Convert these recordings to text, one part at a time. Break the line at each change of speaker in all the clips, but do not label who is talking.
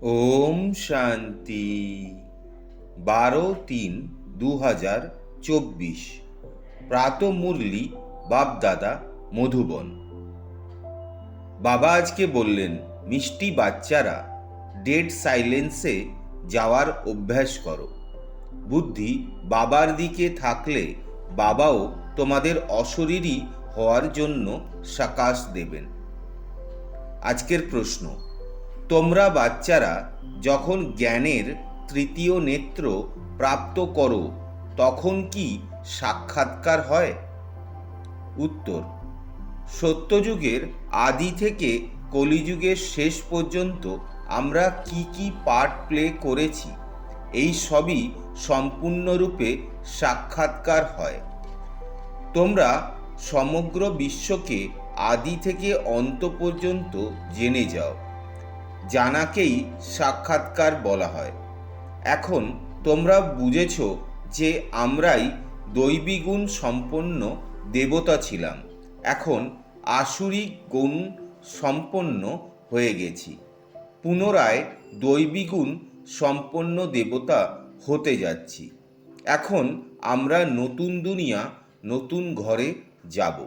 ওম শান্তি। 12-3-2024 প্রাতঃমুরলি বাপদাদা মধুবন। বাবা আজকে বললেন, মিষ্টি বাচ্চারা, ডেড সাইলেন্সে যাওয়ার অভ্যাস করো। বুদ্ধি বাবার দিকে থাকলে বাবাও তোমাদের অশরীরী হওয়ার জন্য সাকাশ দেবেন। আজকের প্রশ্ন, তোমরা বাচ্চারা যখন জ্ঞানের তৃতীয় নেত্র প্রাপ্ত করো তখন কি সাক্ষাৎকার হয়? উত্তর, সত্যযুগের আদি থেকে কলিযুগের শেষ পর্যন্ত আমরা কি কি পার্ট প্লে করেছি, এই সবই সম্পূর্ণরূপে সাক্ষাৎকার হয়। তোমরা সমগ্র বিশ্বকে আদি থেকে অন্ত পর্যন্ত জেনে যাও। জানাকেই সাক্ষাৎকার বলা হয়। এখন তোমরা বুঝেছ যে আমরাই দৈবী গুণ সম্পন্ন দেবতা ছিলাম, এখন আসুরিক গুণ সম্পন্ন হয়ে গেছি। পুনরায় দৈবী গুণ সম্পন্ন দেবতা হতে যাচ্ছি। এখন আমরা নতুন দুনিয়া, নতুন ঘরে যাব।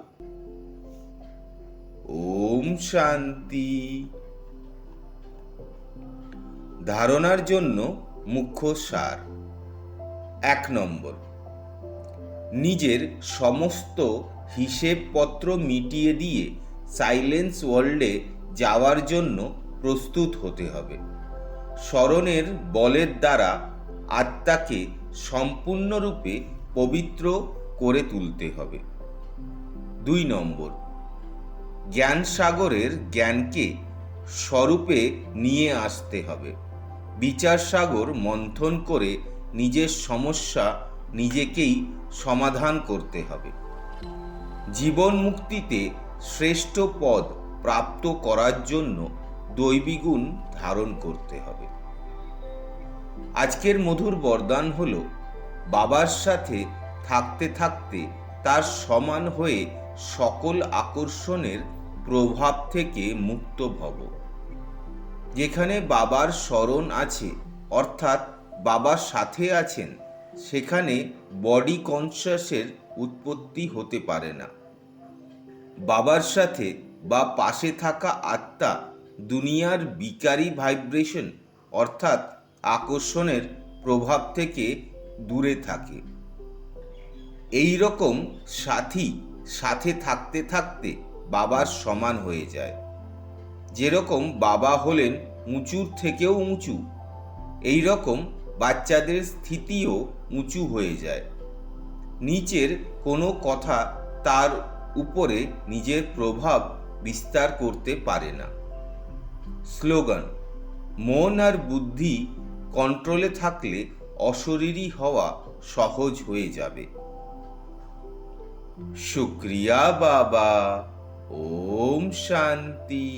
ওম শান্তি। ধারণার জন্য মুখ্য সার। 1 নম্বর, নিজের সমস্ত হিসেবপত্র মিটিয়ে দিয়ে সাইলেন্স ওয়ার্ল্ডে যাওয়ার জন্য প্রস্তুত হতে হবে। স্মরণের বলের দ্বারা আত্মাকে সম্পূর্ণরূপে পবিত্র করে তুলতে হবে। 2 নম্বর, জ্ঞান সাগরের জ্ঞানকে স্বরূপে নিয়ে আসতে হবে। বিচার সাগর মন্থন করে নিজের সমস্যা নিজেকেই সমাধান করতে হবে। জীবন মুক্তিতে শ্রেষ্ঠ পদ প্রাপ্ত করার জন্য দৈবী গুণ ধারণ করতে হবে। আজকের মধুর বরদান হল, বাবার সাথে থাকতে থাকতে তার সমান হয়ে সকল আকর্ষণের প্রভাব থেকে মুক্ত ভব। যেখানে বাবার স্মরণ আছে, অর্থাৎ বাবার সাথে আছেন, সেখানে বডি কনসিয়াসের উৎপত্তি হতে পারে না। বাবার সাথে বা পাশে থাকা আত্মা দুনিয়ার বিকারী ভাইব্রেশন অর্থাৎ আকর্ষণের প্রভাব থেকে দূরে থাকে। এই রকম সাথী সাথে থাকতে থাকতে বাবার সমান হয়ে যায়। যেরকম বাবা হলেন উঁচুর থেকেও উঁচু, এই রকম বাচ্চাদের স্থিতিও উঁচু হয়ে যায়। নিচের কোনো কথা তার উপরে নিজের প্রভাব বিস্তার করতে পারে না। স্লোগান, মন আর বুদ্ধি কন্ট্রোলে থাকলে অশরীরী হওয়া সহজ হয়ে যাবে। শুক্রিয়া বাবা। ওম শান্তি।